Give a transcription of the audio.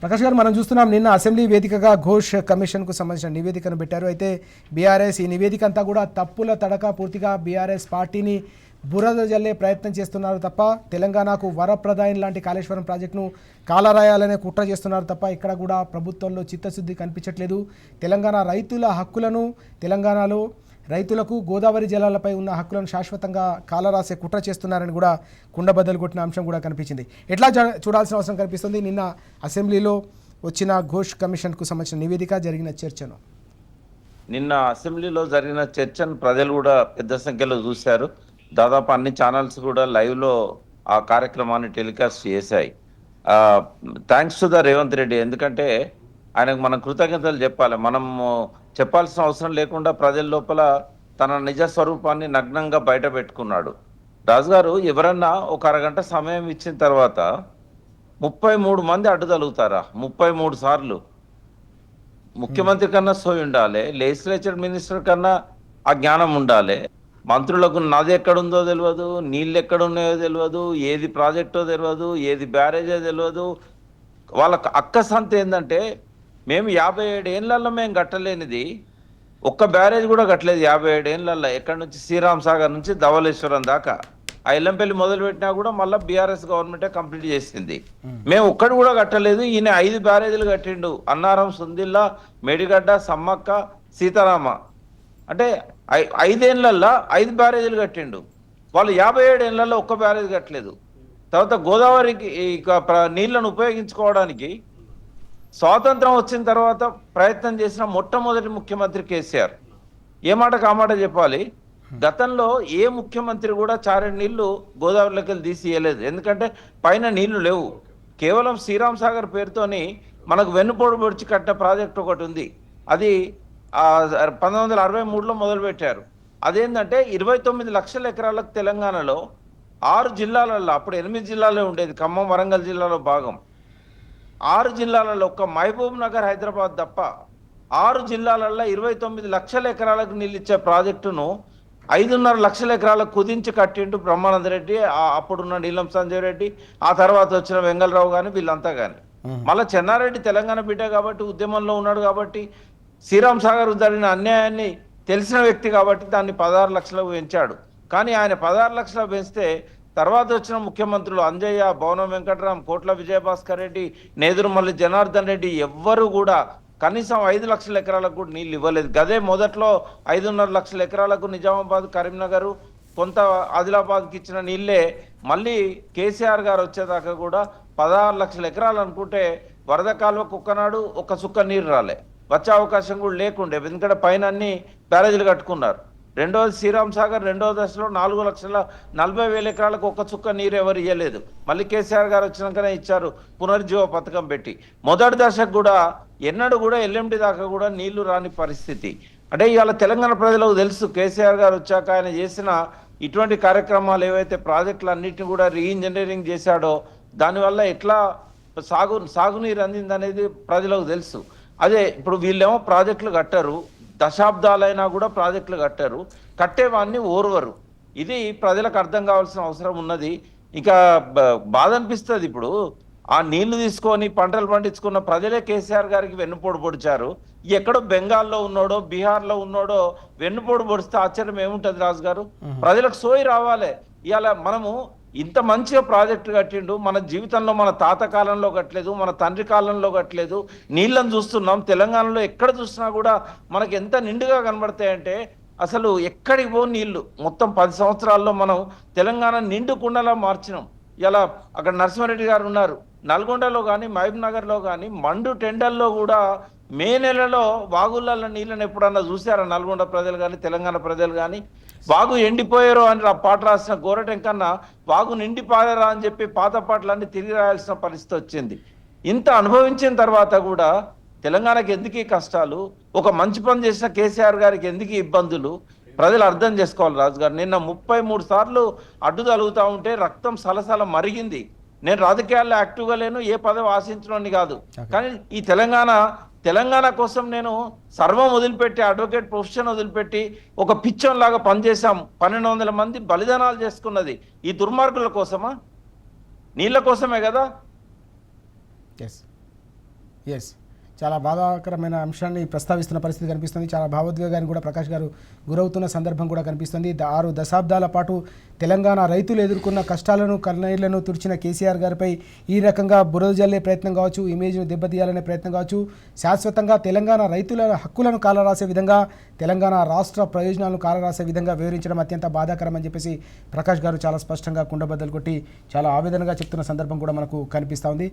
ప్రకాష్ గారు, మనం చూస్తున్నాం నిన్న అసెంబ్లీ వేదికగా ఘోష్ కమిషన్కు సంబంధించిన నివేదికను పెట్టారు. అయితే బీఆర్ఎస్ ఈ నివేదిక అంతా కూడా తప్పుల తడక, పూర్తిగా బీఆర్ఎస్ పార్టీని బురద జల్లే ప్రయత్నం చేస్తున్నారు తప్ప తెలంగాణకు వరప్రదాయం లాంటి కాళేశ్వరం ప్రాజెక్టును కాలరాయాలనే కుట్ర చేస్తున్నారు తప్ప ఇక్కడ కూడా ప్రభుత్వంలో చిత్తశుద్ధి కనిపించట్లేదు. తెలంగాణ రైతుల హక్కులను, తెలంగాణలో రైతులకు గోదావరి జలాలపై ఉన్న హక్కులను శాశ్వతంగా కాలరాసే కుట్ర చేస్తున్నారని కూడా కుండబద్దలు కొట్టిన అంశం కూడా కనిపించింది. ఎట్లా చూడాల్సిన అవసరం కనిపిస్తుంది నిన్న అసెంబ్లీలో వచ్చిన ఘోష్ కమిషన్కు సంబంధించిన నివేదిక, జరిగిన చర్చను? నిన్న అసెంబ్లీలో జరిగిన చర్చను ప్రజలు కూడా పెద్ద సంఖ్యలో చూశారు. దాదాపు అన్ని ఛానల్స్ కూడా లైవ్లో ఆ కార్యక్రమాన్ని టెలికాస్ట్ చేశాయి. Thanks to the Revanth Reddy. ఎందుకంటే ఆయనకు మనం కృతజ్ఞతలు చెప్పాలి. మనం చెప్పాల్సిన అవసరం లేకుండా ప్రజల లోపల తన నిజ స్వరూపాన్ని నగ్నంగా బయట పెట్టుకున్నాడు. రాజుగారు, ఎవరన్నా ఒక అరగంట సమయం ఇచ్చిన తర్వాత 33 మంది అడ్డుతలుగుతారా? 33 సార్లు. ముఖ్యమంత్రి కన్నా సోయి ఉండాలి, లెజిస్లేచర్ మినిస్టర్ కన్నా ఆ జ్ఞానం ఉండాలి. మంత్రులకు నది ఎక్కడుందో తెలియదు, నీళ్ళు ఎక్కడున్నాయో తెలియదు, ఏది ప్రాజెక్టో తెలియదు, ఏది బ్యారేజో తెలియదు. వాళ్ళకు అక్కసంత ఏంటంటే మేము 57 ఏళ్లలో మేము కట్టలేనిది ఒక్క బ్యారేజ్ కూడా కట్టలేదు. 57 ఏళ్లలో ఎక్కడి నుంచి శ్రీరామ్ సాగర్ నుంచి ధవళేశ్వరం దాకా ఆ ఎల్లంపల్లి మొదలు పెట్టినా కూడా మళ్ళీ బీఆర్ఎస్ గవర్నమెంటే కంప్లీట్ చేసింది. మేము ఒక్కడు కూడా కట్టలేదు. ఈయన 5 బ్యారేజీలు కట్టిండు. అన్నారం, సుందిల్లా, మేడిగడ్డ, సమ్మక్క, సీతారామ. అంటే 5 ఏళ్లలో 5 బ్యారేజీలు కట్టిండు. వాళ్ళు 57 ఏళ్లలో ఒక్క బ్యారేజ్ కట్టలేదు. తర్వాత గోదావరికి నీళ్లను ఉపయోగించుకోవడానికి స్వాతంత్రం వచ్చిన తర్వాత ప్రయత్నం చేసిన మొట్టమొదటి ముఖ్యమంత్రి కేసీఆర్. ఏ మాటకు ఆ మాట చెప్పాలి. గతంలో ఏ ముఖ్యమంత్రి కూడా చారెడు నీళ్లు గోదావరిలోకి వెళ్ళి తీసి ఇవ్వలేదు. ఎందుకంటే పైన నీళ్లు లేవు. కేవలం శ్రీరామ్ సాగర్ పేరుతోని మనకు వెన్నుపోటు పొడిచి కట్టిన ప్రాజెక్ట్ ఒకటి ఉంది. అది 1963లో మొదలుపెట్టారు. అదేంటంటే 29 లక్షల ఎకరాలకు తెలంగాణలో 6 జిల్లాలలో, అప్పుడు 8 జిల్లాలే ఉండేది, ఖమ్మం, వరంగల్ జిల్లాలో భాగం. 6 జిల్లాలలో, ఒక్క మహబూబ్ నగర్, హైదరాబాద్ తప్ప 6 జిల్లాలలో 29 లక్షల ఎకరాలకు నీళ్ళు ఇచ్చే ప్రాజెక్టును 5.5 లక్షల ఎకరాలకు కుదించి కట్టిండు బ్రహ్మానంద రెడ్డి, అప్పుడున్న నీలం సంజయ్ రెడ్డి, ఆ తర్వాత వచ్చిన వెంగళరావు కానీ వీళ్ళంతా కానీ. మళ్ళీ చెన్నారెడ్డి తెలంగాణ బిడ్డ కాబట్టి, ఉద్యమంలో ఉన్నాడు కాబట్టి, శ్రీరామ్ సాగర్ జరిగిన అన్యాయాన్ని తెలిసిన వ్యక్తి కాబట్టి దాన్ని 16 లక్షలకు పెంచాడు. కానీ ఆయన 16 లక్షలకు పెంచితే తర్వాత వచ్చిన ముఖ్యమంత్రులు అంజయ్య, భవనం వెంకటరాం, కోట్ల విజయభాస్కర్ రెడ్డి, నేదురుమల్లి జనార్దన్ రెడ్డి ఎవ్వరు కూడా కనీసం 5 లక్షల ఎకరాలకు కూడా నీళ్ళు ఇవ్వలేదు. గదే మొదట్లో 5.5 లక్షల ఎకరాలకు నిజామాబాద్, కరీంనగర్, కొంత ఆదిలాబాద్కి ఇచ్చిన నీళ్ళే మళ్ళీ కేసీఆర్ గారు వచ్చేదాకా కూడా 16 లక్షల ఎకరాలు అనుకుంటే వరద కాలువకు ఒక్కనాడు ఒక్క సుక్క నీరు రాలే, వచ్చే అవకాశం కూడా లేకుండే. ఎందుకంటే పైన అన్ని బ్యారేజీలు కట్టుకున్నారు. రెండోది శ్రీరామ్ సాగర్ రెండో దశలో 4,40,000 ఎకరాలకు ఒక్క చుక్క నీరు ఎవరు ఇవ్వలేదు. మళ్ళీ కేసీఆర్ గారు వచ్చినాకనే ఇచ్చారు పునరుజ్జీవ పథకం పెట్టి. మొదటి దశకు కూడా ఎన్నడూ కూడా ఎల్ఎండి దాకా కూడా నీళ్లు రాని పరిస్థితి. అంటే ఇవాళ తెలంగాణ ప్రజలకు తెలుసు కేసీఆర్ గారు వచ్చాక ఆయన చేసిన ఇటువంటి కార్యక్రమాలు ఏవైతే ప్రాజెక్టులు అన్నింటినీ కూడా రీఇంజనీరింగ్ చేశాడో దానివల్ల ఎట్లా సాగునీరు అందిందనేది ప్రజలకు తెలుసు. అదే ఇప్పుడు వీళ్ళేమో ప్రాజెక్టులు కట్టారు, దశాబ్దాలైనా కూడా ప్రాజెక్టులు కట్టారు, కట్టేవాన్ని ఓర్వరు. ఇది ప్రజలకు అర్థం కావాల్సిన అవసరం ఉన్నది. ఇక బాధ అనిపిస్తుంది. ఇప్పుడు ఆ నీళ్లు తీసుకొని పంటలు పండించుకున్న ప్రజలే కేసీఆర్ గారికి వెన్నుపోటు పొడిచారు. ఎక్కడో బెంగాల్లో ఉన్నాడో, బీహార్లో ఉన్నాడో వెన్నుపోటు పొడిస్తే ఆశ్చర్యం ఏముంటది రాజు గారు? ప్రజలకు సోయి రావాలి. ఇవాళ మనము ఇంత మంచిగా ప్రాజెక్టు కట్టిండు, మన జీవితంలో మన తాత కాలంలో కట్టలేదు, మన తండ్రి కాలంలో కట్టలేదు. నీళ్ళని చూస్తున్నాం తెలంగాణలో, ఎక్కడ చూసినా కూడా మనకి ఎంత నిండుగా కనబడతాయంటే అసలు ఎక్కడికి పో నీళ్లు. మొత్తం 10 సంవత్సరాల్లో మనం తెలంగాణ నిండు కుండలా మార్చినాం. ఇలా అక్కడ నరసింహారెడ్డి గారు ఉన్నారు, నల్గొండలో కానీ మహబూబ్ నగర్లో కానీ మండు టెండల్లో కూడా మే నెలలో వాగులలో నీళ్ళని ఎప్పుడన్నా చూసారా నల్గొండ ప్రజలు కానీ తెలంగాణ ప్రజలు కానీ? వాగు ఎండిపోయారో అని పాట రాసిన గోరటెంకన్నా వాగు నిండిపోయారా అని చెప్పి పాత పాటలన్నీ తిరిగి రాయాల్సిన పరిస్థితి వచ్చింది. ఇంత అనుభవించిన తర్వాత కూడా తెలంగాణకి ఎందుకు ఈ కష్టాలు? ఒక మంచి పని చేసిన కేసీఆర్ గారికి ఎందుకు ఇబ్బందులు? ప్రజలు అర్థం చేసుకోవాలి రాజుగారు. నిన్న 33 సార్లు అడ్డు తగులుతూ ఉంటే రక్తం సలసల మరిగింది. నేను రాజకీయాల్లో యాక్టివ్గా లేను, ఏ పదవి ఆశించడాన్ని కాదు. కానీ ఈ తెలంగాణ కోసం నేను సర్వం వదిలిపెట్టి, అడ్వకేట్ ప్రొఫెషన్ వదిలిపెట్టి ఒక పిచ్చం లాగా పనిచేశాం. 1200 మంది బలిదానాలు చేసుకున్నది ఈ దుర్మార్గుల కోసమా? నీళ్ళ కోసమే కదా. ఎస్, చాలా బాధాకరమైన అంశాన్ని ప్రస్తావిస్తున్న పరిస్థితి కనిపిస్తుంది. చాలా భావోద్వేగానికి కూడా ప్రకాష్ గారు గురవుతున్న సందర్భం కూడా కనిపిస్తుంది. 6 దశాబ్దాల పాటు తెలంగాణ రైతులు ఎదుర్కొన్న కష్టాలను కన్నీళ్లను తుడిచిన కేసీఆర్ గారిపై ఈ రకంగా బురద జల్లే ప్రయత్నం కావచ్చు, ఇమేజ్ను దెబ్బతీయాలనే ప్రయత్నం కావచ్చు, శాశ్వతంగా తెలంగాణ రైతుల హక్కులను కాలరాసే విధంగా, తెలంగాణ రాష్ట్ర ప్రయోజనాలను కాలరాసే విధంగా వివరించడం అత్యంత బాధాకరం అని చెప్పేసి ప్రకాష్ గారు చాలా స్పష్టంగా కుండబద్దలు కొట్టి చాలా ఆవేదనగా చెప్తున్న సందర్భం కూడా మనకు కనిపిస్తూ ఉంది.